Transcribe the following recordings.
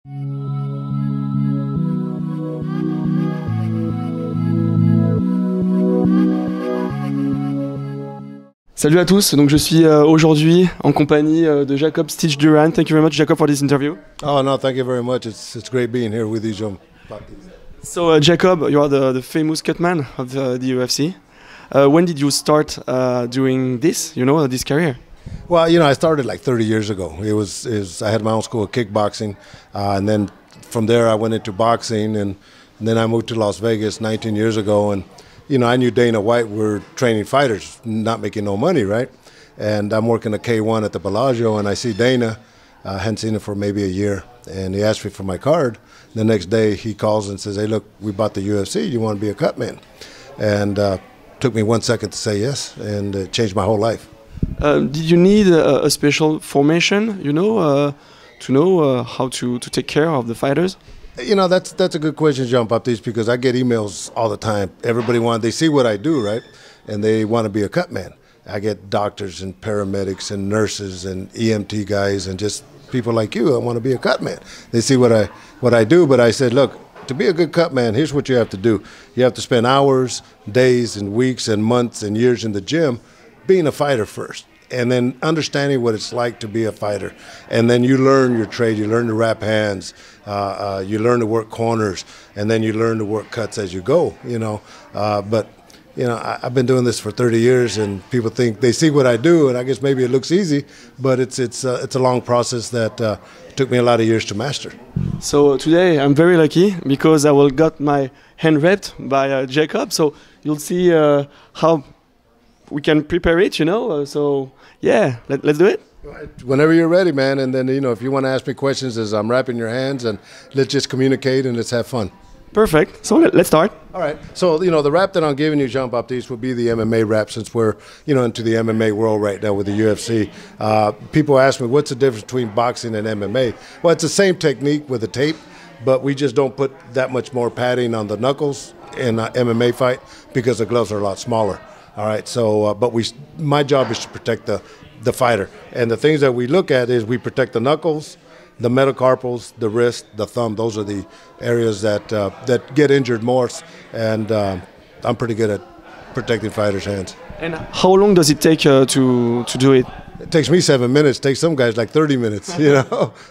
Salut à tous, donc je suis aujourd'hui en compagnie de Jacob Stitch Duran. Thank you very much, Jacob, for this interview. Oh no, thank you very much. It's great being here with you, John. So Jacob, you are the famous Cutman of the UFC. When did you start doing this, this career? Well, I started like 30 years ago. I had my own school of kickboxing, and then from there I went into boxing, and then I moved to Las Vegas 19 years ago, and I knew Dana White were training fighters, not making no money, right? And I'm working at K1 at the Bellagio, and I see Dana. Hadn't seen him for maybe a year, and he asked me for my card. The next day he calls and says, "Hey, look, we bought the UFC. You want to be a Cutman?" And took me 1 second to say yes, and it changed my whole life. Did you need a special formation, to know how to take care of the fighters? That's a good question, Jean-Baptiste, because I get emails all the time. They see what I do, right? And they want to be a Cutman. I get doctors and paramedics and nurses and EMT guys and just people like you. I want to be a Cutman. They see what I do, but I said, look, to be a good Cutman, here's what you have to do. You have to spend hours, days, and weeks, and months, and years in the gym being a fighter first, and then understanding what it's like to be a fighter. And then you learn your trade. You learn to wrap hands. You learn to work corners, and then you learn to work cuts as you go. But I've been doing this for 30 years, and people think they see what I do, and I guess maybe it looks easy, but it's a long process that took me a lot of years to master. So today I'm very lucky because I will got my hand wrapped by Jacob. So you'll see how we can prepare it. So yeah, let's do it. Whenever you're ready, man. And then if you want to ask me questions as I'm wrapping your hands, and let's just communicate and let's have fun. Perfect. So let's start. All right. So, the wrap that I'm giving you, Jean-Baptiste, will be the MMA wrap, since we're, into the MMA world right now with the UFC. People ask me, what's the difference between boxing and MMA? Well, it's the same technique with the tape, but we just don't put that much more padding on the knuckles in an MMA fight because the gloves are a lot smaller. All right. So, but my job is to protect the fighter. And the things that we look at is we protect the knuckles, the metacarpals, the wrist, the thumb. Those are the areas that get injured more, and I'm pretty good at protecting fighters' hands. And how long does it take to do it? It takes me 7 minutes. It takes some guys like 30 minutes.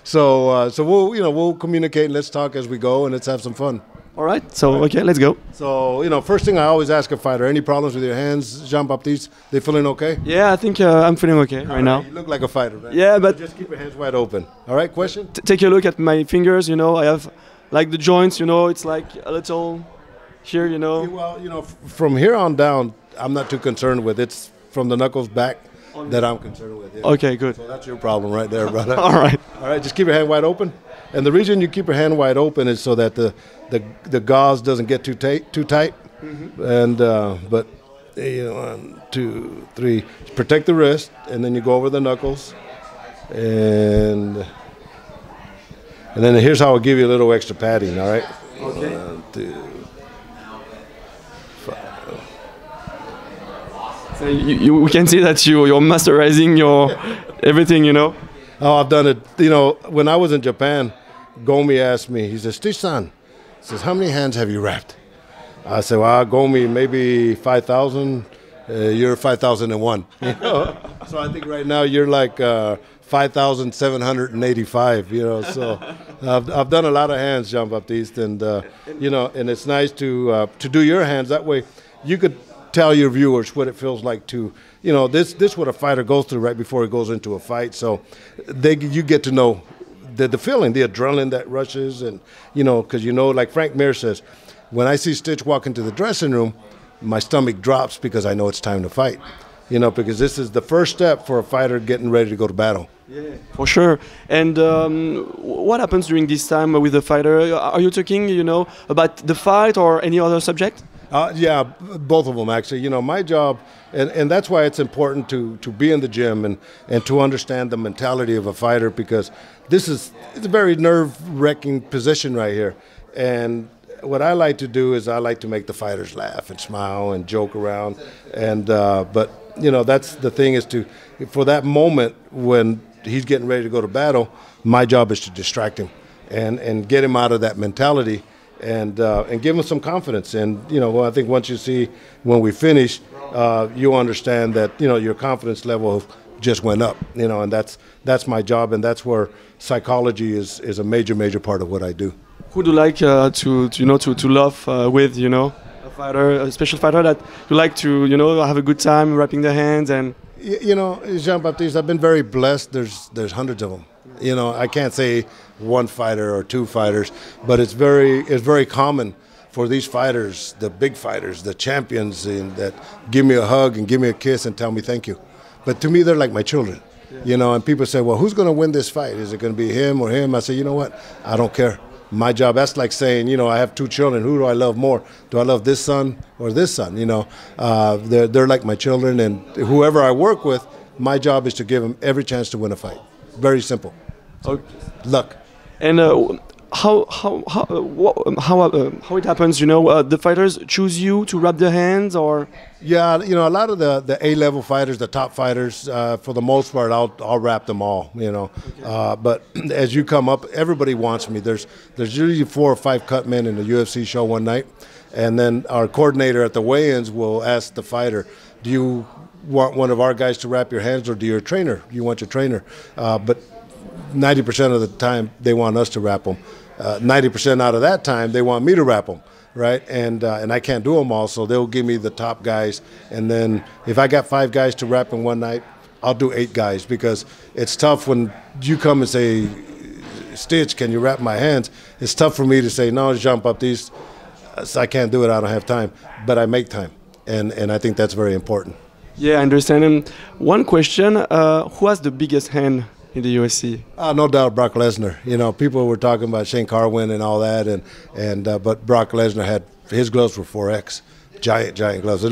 So we'll communicate and let's talk as we go, and let's have some fun. All right. So okay, let's go. So first thing I always ask a fighter: any problems with your hands, Jean-Baptiste? They feeling okay? Yeah, I think I'm feeling okay right now. You look like a fighter, man. Yeah, but just keep your hands wide open. All right. Question? Take a look at my fingers. I have like the joints. It's like a little here. Well, from here on down, I'm not too concerned with. It's from the knuckles back that I'm concerned with. Yeah. Okay, good. So that's your problem right there, brother. All right. All right. Just keep your hand wide open. And the reason you keep your hand wide open is so that the gauze doesn't get too tight. Mm-hmm. And but 1, 2, 3, protect the wrist, and then you go over the knuckles, and then here's how I'll give you a little extra padding. All right. Okay. 1, 2, 5. So we can see that you're masterizing your everything. Oh, I've done it. When I was in Japan, Gomi asked me, he says, Stitch-san, says, how many hands have you wrapped? I said, well, Gomi, maybe 5,000. You're 5,001. So I think right now you're like 5,785. So I've done a lot of hands, Jean-Baptiste, and and it's nice to do your hands. That way you could tell your viewers what it feels like to, this what a fighter goes through right before he goes into a fight. So you get to know the feeling, the adrenaline that rushes, and because like Frank Mir says, when I see Stitch walk into the dressing room, my stomach drops because I know it's time to fight. Because this is the first step for a fighter getting ready to go to battle. Yeah, for sure. And what happens during this time with the fighter? Are you talking, about the fight or any other subject? Yeah, both of them actually. My job, and that's why it's important to be in the gym and to understand the mentality of a fighter, because it's a very nerve-wracking position right here. And what I like to do is I like to make the fighters laugh and smile and joke around. And but that's the thing, is for that moment when he's getting ready to go to battle, my job is to distract him. and get him out of that mentality and give him some confidence. And, you know, I think once you see when we finish, you'll understand that, you know, your confidence level just went up, you know, and that's my job, and that's where psychology is a major part of what I do. Who do you like to love with, you know, a fighter, a special fighter that you like to, you know, have a good time wrapping their hands? And you know, Jean-Baptiste, I've been very blessed. There's hundreds of them. You know, I can't say one fighter or two fighters, but it's very common for these fighters, the big fighters, the champions, that give me a hug and give me a kiss and tell me thank you. But to me, they're like my children. Yeah. You know, and people say, well, who's going to win this fight? Is it going to be him or him? I say, you know what? I don't care. My job, that's like saying, you know, I have two children. Who do I love more? Do I love this son or this son? You know, they're like my children, and whoever I work with, my job is to give them every chance to win a fight. Very simple. So, luck. And how it happens? You know, the fighters choose you to wrap their hands, or? Yeah, you know, a lot of the A-level fighters, the top fighters, for the most part, I'll wrap them all. You know, okay. But as you come up, everybody wants me. There's usually 4 or 5 Cutmen in the UFC show one night, and then our coordinator at the weigh-ins will ask the fighter, "Do you want one of our guys to wrap your hands, or do you want your trainer?" But 90% of the time, they want us to wrap them. 90% out of that time, they want me to wrap them, right? And I can't do them all, so they'll give me the top guys. And then if I got 5 guys to wrap in one night, I'll do 8 guys, because it's tough when you come and say, "Stitch, can you wrap my hands?" It's tough for me to say, "No, Jean-Baptiste, I can't do it. I don't have time." But I make time, and I think that's very important. Yeah, I understand. And one question: who has the biggest hand in the UFC? No doubt Brock Lesnar. You know, people were talking about Shane Carwin and all that, but Brock Lesnar had, his gloves were 4X, giant gloves.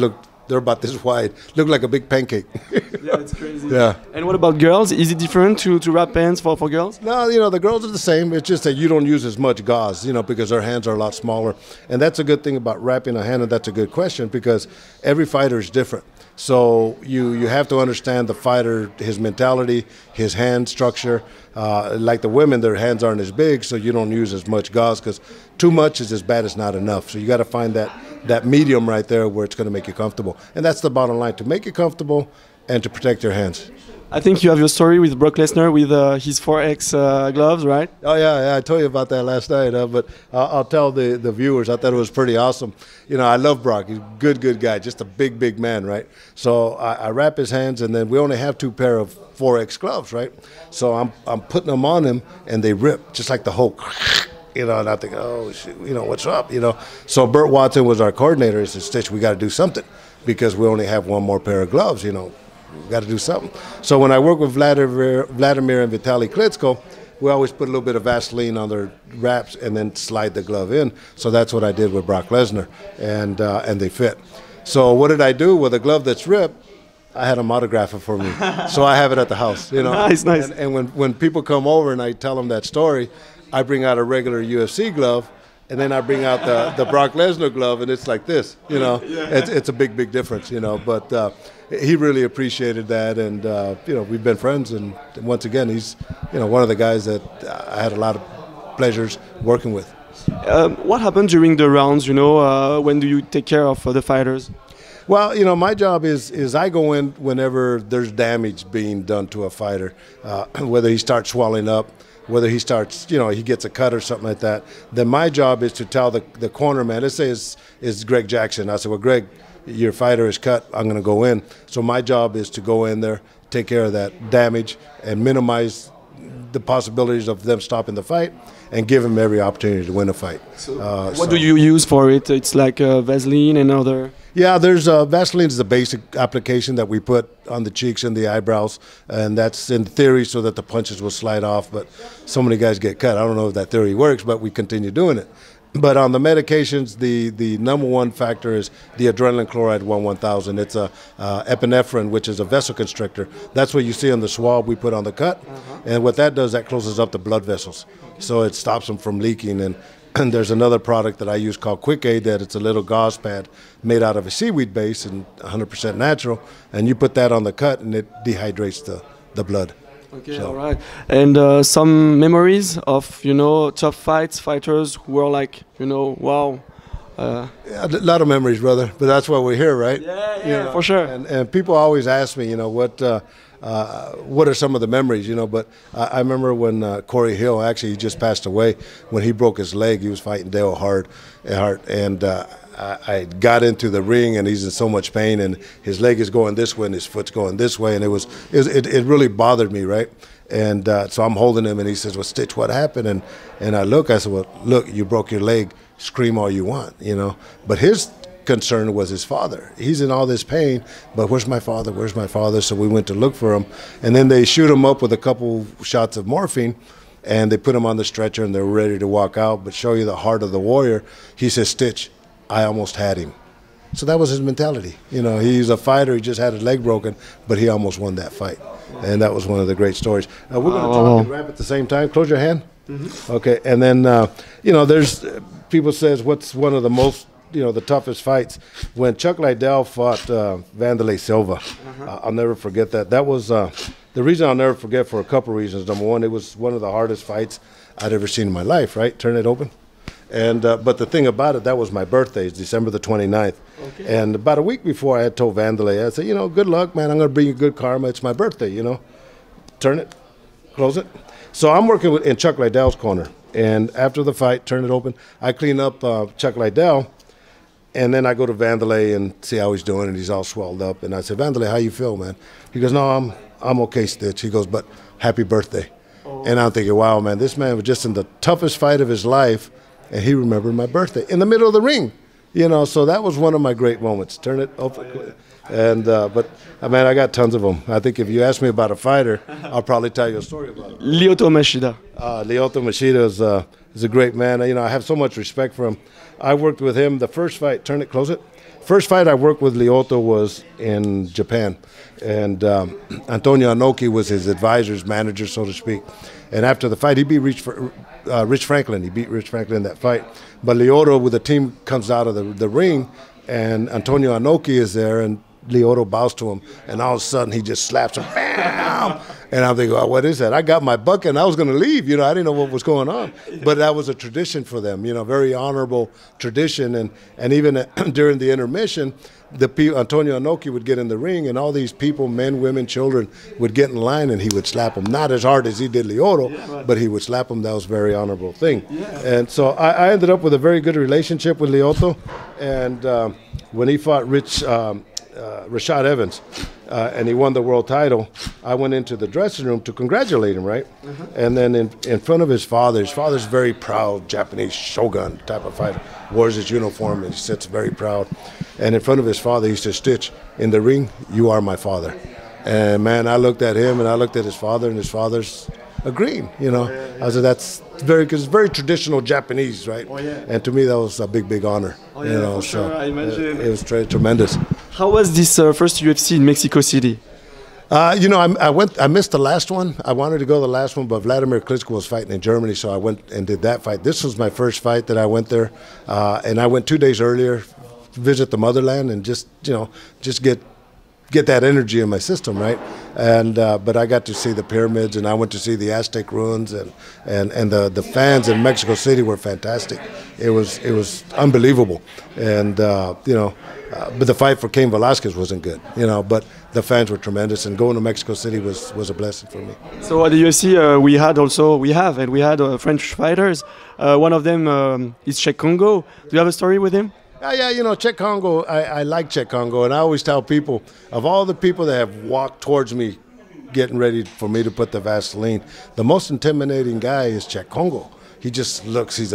They're about this wide. Look like a big pancake. Yeah, it's crazy. Yeah. And what about girls? Is it different to wrap hands for girls? No, you know, the girls are the same. It's just that you don't use as much gauze, you know, because their hands are a lot smaller. And that's a good thing about wrapping a hand, and that's a good question, because every fighter is different. So you have to understand the fighter, his mentality, his hand structure. Like the women, their hands aren't as big, so you don't use as much gauze, because too much is as bad as not enough. So you got to find that medium right there where it's going to make you comfortable. And that's the bottom line, to make you comfortable and to protect your hands. I think you have your story with Brock Lesnar with his 4X gloves, right? Oh, yeah, I told you about that last night, but I'll tell the viewers. I thought it was pretty awesome. You know, I love Brock. He's a good guy, just a big man, right? So I wrap his hands, and then we only have 2 pair of 4X gloves, right? So I'm putting them on him, and they rip, just like the Hulk. You know, and I think, oh, shit, you know, what's up, you know? So Burt Watson was our coordinator. He said, "Stitch, we got to do something, because we only have 1 more pair of gloves, you know. We got to do something." So when I work with Vladimir and Vitaly Klitschko, we always put a little bit of Vaseline on their wraps and then slide the glove in. So that's what I did with Brock Lesnar, and they fit. So what did I do with a glove that's ripped? I had them autograph it for me. So I have it at the house, you know. Nice. And when people come over and I tell them that story, I bring out a regular UFC glove, and then I bring out the Brock Lesnar glove, and it's like this, you know. Yeah. It's a big difference, you know. But he really appreciated that, and you know, we've been friends. And once again, he's, you know, one of the guys that I had a lot of pleasures working with. What happened during the rounds? You know, when do you take care of the fighters? Well, you know, my job is I go in whenever there's damage being done to a fighter, whether he starts swelling up, whether he starts, you know, he gets a cut or something like that. Then my job is to tell the corner man, let's say it's Greg Jackson. I said, "Well, Greg, your fighter is cut, I'm going to go in." So my job is to go in there, take care of that damage, and minimize the possibilities of them stopping the fight, and give him every opportunity to win a fight. So what do you use for it? It's like Vaseline and other... Yeah, there's Vaseline is the basic application that we put on the cheeks and the eyebrows, and that's in theory so that the punches will slide off, but so many guys get cut. I don't know if that theory works, but we continue doing it. But on the medications, the number one factor is the adrenaline chloride 1-1000. It's a epinephrine, which is a vasoconstrictor. That's what you see on the swab we put on the cut. And what that does, that closes up the blood vessels. So it stops them from leaking. And there's another product that I use called Quick Aid, that it's a little gauze pad made out of a seaweed base and 100% natural. And you put that on the cut, and it dehydrates the blood. Okay, So- all right. And some memories of, you know, top fighters who were like, you know, wow. Yeah, a lot of memories, brother. But that's why we're here, right? Yeah, for sure. And people always ask me, you know, what are some of the memories, you know? But I remember when Corey Hill, actually, he just passed away. When he broke his leg, he was fighting Dale Hart, and I got into the ring, and he's in so much pain, and his leg is going this way, and his foot's going this way, and it really bothered me, right? And so I'm holding him, and he says, "Well, Stitch, what happened?" And I said, "Well, look, you broke your leg. Scream all you want, you know." But his concern was his father. He's in all this pain, but where's my father? Where's my father? So we went to look for him, and then they shoot him up with a couple shots of morphine, and they put him on the stretcher, and they're ready to walk out. But show you the heart of the warrior. He says, "Stitch, I almost had him." So that was his mentality. You know, he's a fighter. He just had his leg broken, but he almost won that fight. And that was one of the great stories. We're going to talk and rap at the same time. Close your hand. Mm-hmm. Okay. And then, you know, there's people says, what's one of the most, you know, the toughest fights? When Chuck Liddell fought Vanderlei Silva. I'll never forget that. That was the reason I'll never forget for a couple reasons. Number one, it was one of the hardest fights I'd ever seen in my life, right? Turn it open. And but the thing about it, that was my birthday. It's December the 29th. Okay. And about a week before, I had told Vanderlei, I said, you know, good luck, man. I'm going to bring you good karma. It's my birthday, you know. Turn it. Close it. So I'm working in Chuck Liddell's corner. And after the fight, turn it open. I clean up Chuck Liddell. And then I go to Vanderlei and see how he's doing. And he's all swelled up. And I said, Vanderlei, how you feel, man? He goes, no, I'm okay, Stitch. He goes, but happy birthday. Oh. And I'm thinking, wow, man, this man was just in the toughest fight of his life. And he remembered my birthday in the middle of the ring, you know. So that was one of my great moments. Turn it open, and but man, I got tons of them. I think if you ask me about a fighter, I'll probably tell you a story about it. Lyoto Machida. Lyoto Machida is a great man. You know, I have so much respect for him. I worked with him. The first fight, turn it, close it. First fight I worked with Lyoto was in Japan, and Antonio Inoki was his advisor's manager, so to speak. And after the fight, he beat Rich Franklin. He beat Rich Franklin in that fight. But Lyoto, with the team, comes out of the ring, and Antonio Inoki is there, and Lyoto bows to him, and all of a sudden he just slaps him, bam! And I'm thinking, oh, what is that? I got my bucket, and I was going to leave. You know, I didn't know what was going on. But that was a tradition for them, you know, very honorable tradition. And even during the intermission, Antonio Inoki would get in the ring, and all these people, men, women, children, would get in line, and he would slap them. Not as hard as he did Lyoto, but he would slap them. That was a very honorable thing. Yeah. And so I ended up with a very good relationship with Lyoto. And when he fought Rashad Evans, and he won the world title, I went into the dressing room to congratulate him, right? And then in front of his father's very proud Japanese shogun type of fighter, wears his uniform and he sits very proud. And in front of his father, he said, Stitch, in the ring, you are my father. And man, I looked at him and I looked at his father, and his father's agreeing, you know. I said, that's because it's very traditional Japanese, right? And to me, that was a big, big honor. You know, so sure, I imagine. It was tremendous. How was this first UFC in Mexico City? You know, I missed the last one. I wanted to go to the last one, but Vladimir Klitschko was fighting in Germany, so I went and did that fight. This was my first fight that I went there, and I went 2 days earlier to visit the motherland and just get that energy in my system, right? And but I got to see the pyramids, and I went to see the Aztec ruins, and the fans in Mexico City were fantastic. It was unbelievable, and you know, but the fight for Cain Velasquez wasn't good, you know. But the fans were tremendous, and going to Mexico City was a blessing for me. So at the UFC, we had French fighters. One of them is Czech Congo. Do you have a story with him? Yeah, you know, Czech Congo, I like Czech Congo, and I always tell people, of all the people that have walked towards me getting ready for me to put the Vaseline, the most intimidating guy is Czech Congo. He just looks, he's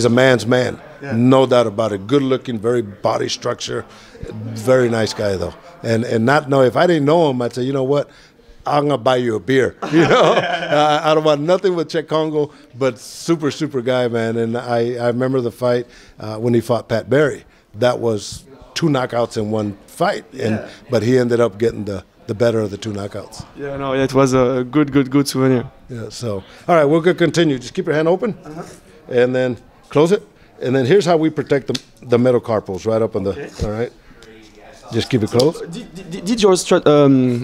a man's man, no doubt about it. Good looking, very body structure, very nice guy though. And not know, if I didn't know him, I'd say, you know what, I'm going to buy you a beer, you know. I don't want nothing with Czech Congo, but super, super guy, man. And I remember the fight when he fought Pat Barry. That was 2 knockouts in one fight, but he ended up getting the better of the 2 knockouts. Yeah, no, it was a good souvenir. Yeah, so, all right, we're going to continue. Just keep your hand open, and then close it. And then here's how we protect the metacarpals right up on the, all right. Just keep it close. Did your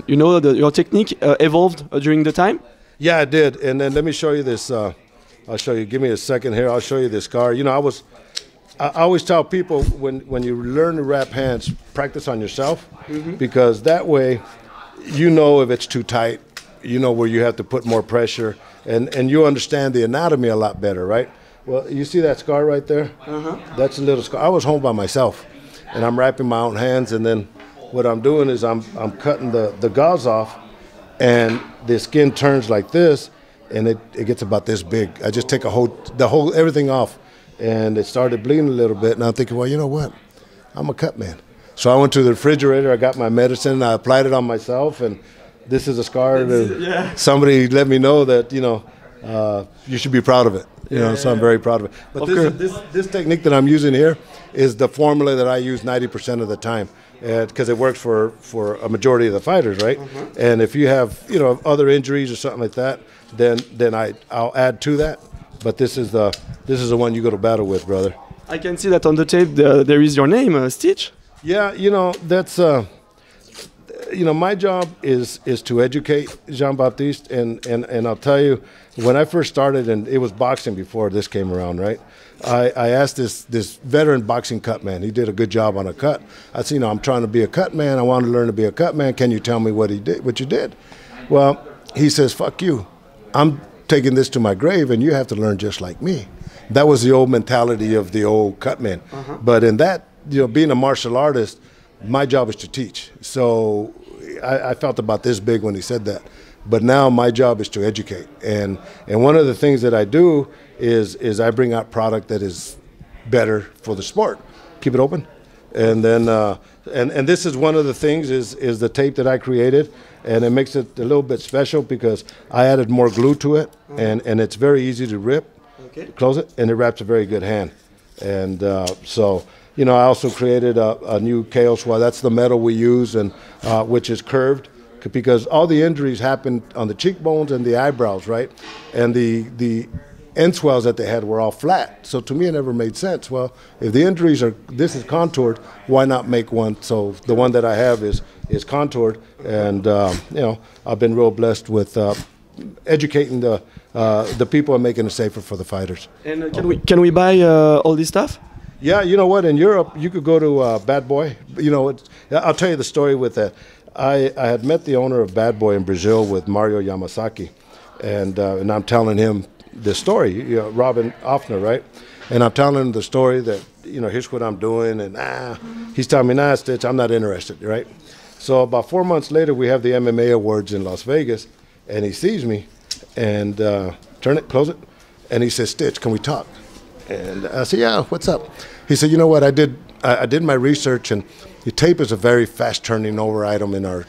you know, your technique evolved during the time? Yeah, I did. And then let me show you this. I'll show you. Give me a second here. I'll show you this scar. You know, I always tell people when you learn to wrap hands, practice on yourself, because that way you know if it's too tight, you know where you have to put more pressure, and you understand the anatomy a lot better, right? Well, you see that scar right there? That's a little scar. I was home by myself, and I'm wrapping my own hands, and then what I'm doing is I'm cutting the gauze off, and the skin turns like this, and it gets about this big. I just take everything off, and it started bleeding a little bit, and I'm thinking, well, you know what? I'm a cut man. So I went to the refrigerator, I got my medicine, I applied it on myself, and this is a scar that somebody let me know that, you know, you should be proud of it. You know, so I'm very proud of it. But this technique that I'm using here is the formula that I use 90% of the time, because it works for a majority of the fighters, right? And if you have, you know, other injuries or something like that, then I'll add to that. But this is the one you go to battle with, brother. I can see that on the tape. There is your name, Stitch. Yeah, you know, that's you know, my job is to educate Jean-Baptiste, and I'll tell you, when I first started, and it was boxing before this came around, right? I asked this veteran boxing cut man. He did a good job on a cut. I said, you know, I'm trying to be a cut man. I want to learn to be a cut man. Can you tell me what you did? Well, he says, fuck you. I'm taking this to my grave, and you have to learn just like me. That was the old mentality of the old cut man. But in that, you know, being a martial artist, my job is to teach. So I felt about this big when he said that. But now my job is to educate. And one of the things that I do is I bring out product that is better for the sport. Keep it open. And then and this is one of the things is the tape that I created, and it makes it a little bit special because I added more glue to it, and it's very easy to rip. Okay. Close it, and it wraps a very good hand. And so, you know, I also created a new KO swab. That's the metal we use, and which is curved, because all the injuries happened on the cheekbones and the eyebrows, right? And the end swells that they had were all flat. So to me, it never made sense. Well, if the injuries this is contoured, why not make one? So the one that I have is contoured, and you know, I've been real blessed with educating the people and making it safer for the fighters. And can we buy all this stuff? Yeah, you know what? In Europe, you could go to Bad Boy. You know, I'll tell you the story with that. I had met the owner of Bad Boy in Brazil with Mario Yamasaki, and I'm telling him the story, you know, Robin Offner, right? And I'm telling him the story that, you know, here's what I'm doing, and he's telling me, nah, Stitch, I'm not interested, right? So about 4 months later, we have the MMA Awards in Las Vegas, and he sees me, and turn it, close it, and he says, Stitch, can we talk? And I said, yeah, what's up? He said, you know what, I did my research, and the tape is a very fast turning over item in our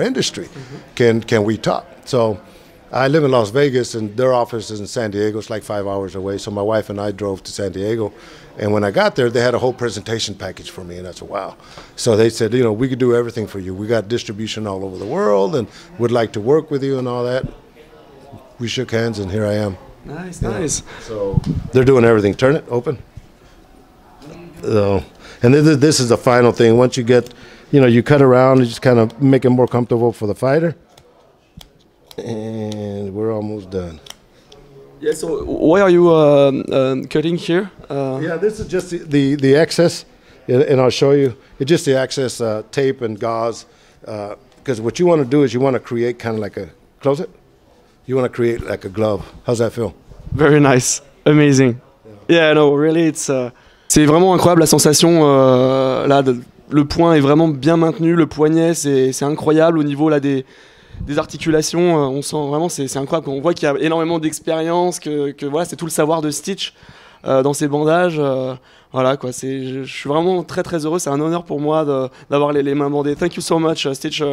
industry. Can we talk? So I live in Las Vegas, and their office is in San Diego. It's like 5 hours away. So my wife and I drove to San Diego. And when I got there, they had a whole presentation package for me. And I said, wow. So they said, you know, we could do everything for you. We got distribution all over the world and would like to work with you and all that. We shook hands, and here I am. Nice, nice. So they're doing everything. Turn it, open. And this is the final thing. Once you get, you know, you cut around, you just kind of make it more comfortable for the fighter. And we're almost done. Yeah, so why are you cutting here? Yeah, this is just the excess, and I'll show you. It's just the excess tape and gauze, because what you want to do is you want to create kind of like a, close it? You want to create like a glove. How's that feel? Very nice. Amazing. Yeah, no, really, c'est vraiment incroyable la sensation, là, le poing est vraiment bien maintenu, le poignet, c'est incroyable au niveau là, des articulations, on sent vraiment, c'est incroyable, on voit qu'il y a énormément d'expérience, que voilà, c'est tout le savoir de Stitch dans ses bandages, voilà quoi, je suis vraiment très très heureux, c'est un honneur pour moi d'avoir les mains bandées. Thank you so much Stitch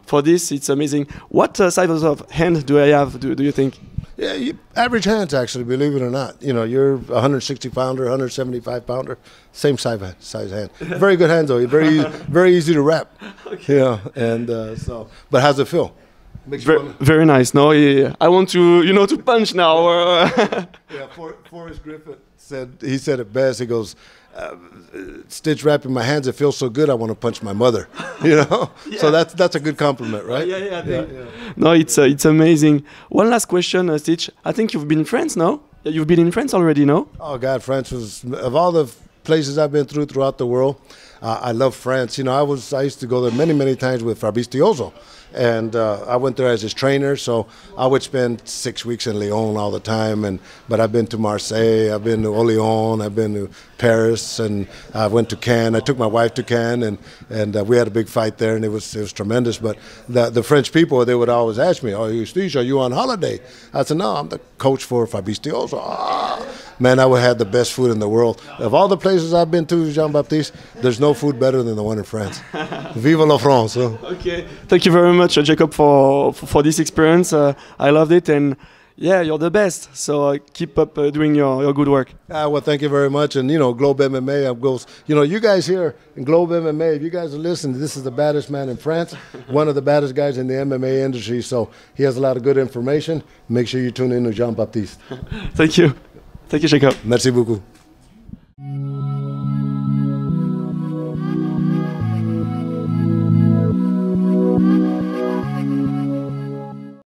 for this, it's amazing. What size of hand do I have, do you think? Yeah, average hands actually, believe it or not. You know, you're 160 pounder, 175 pounder, same size hand. Very good hands though, very easy to wrap. Okay. Yeah, and so, but how's it feel? Very nice. No, I want to, you know, to punch now. Yeah, Forrest Griffith said it best. He goes, stitch wrapping my hands, it feels so good I want to punch my mother. You know? Yeah. So that's a good compliment, right? Yeah. No, it's amazing. One last question, Stitch. I think you've been in France, no? You've been in France already, no? Oh God, France was, of all the places I've been throughout the world, I love France. You know, I used to go there many times with Fabrice DOJJO. And I went there as his trainer, so I would spend 6 weeks in Lyon all the time. But I've been to Marseille, I've been to Lyon, I've been to Paris, and I went to Cannes. I took my wife to Cannes, and we had a big fight there, and it was tremendous. But the French people, they would always ask me, "Oh, Steve, are you on holiday?" I said, "No, I'm the coach for Fabrice DOJJO." Man, I would have the best food in the world. Of all the places I've been to, Jean-Baptiste, there's no food better than the one in France. Vive la France! Huh? Okay, thank you very much, Jacob, for this experience. I loved it, and yeah, you're the best. So keep up doing your good work. Well, thank you very much. And you know, Globe MMA goes. You know, you guys here in Globe MMA, if you guys are listening, this is the baddest man in France, one of the baddest guys in the MMA industry. So he has a lot of good information. Make sure you tune in to Jean-Baptiste. Thank you. Thank you, Jacob. Merci beaucoup.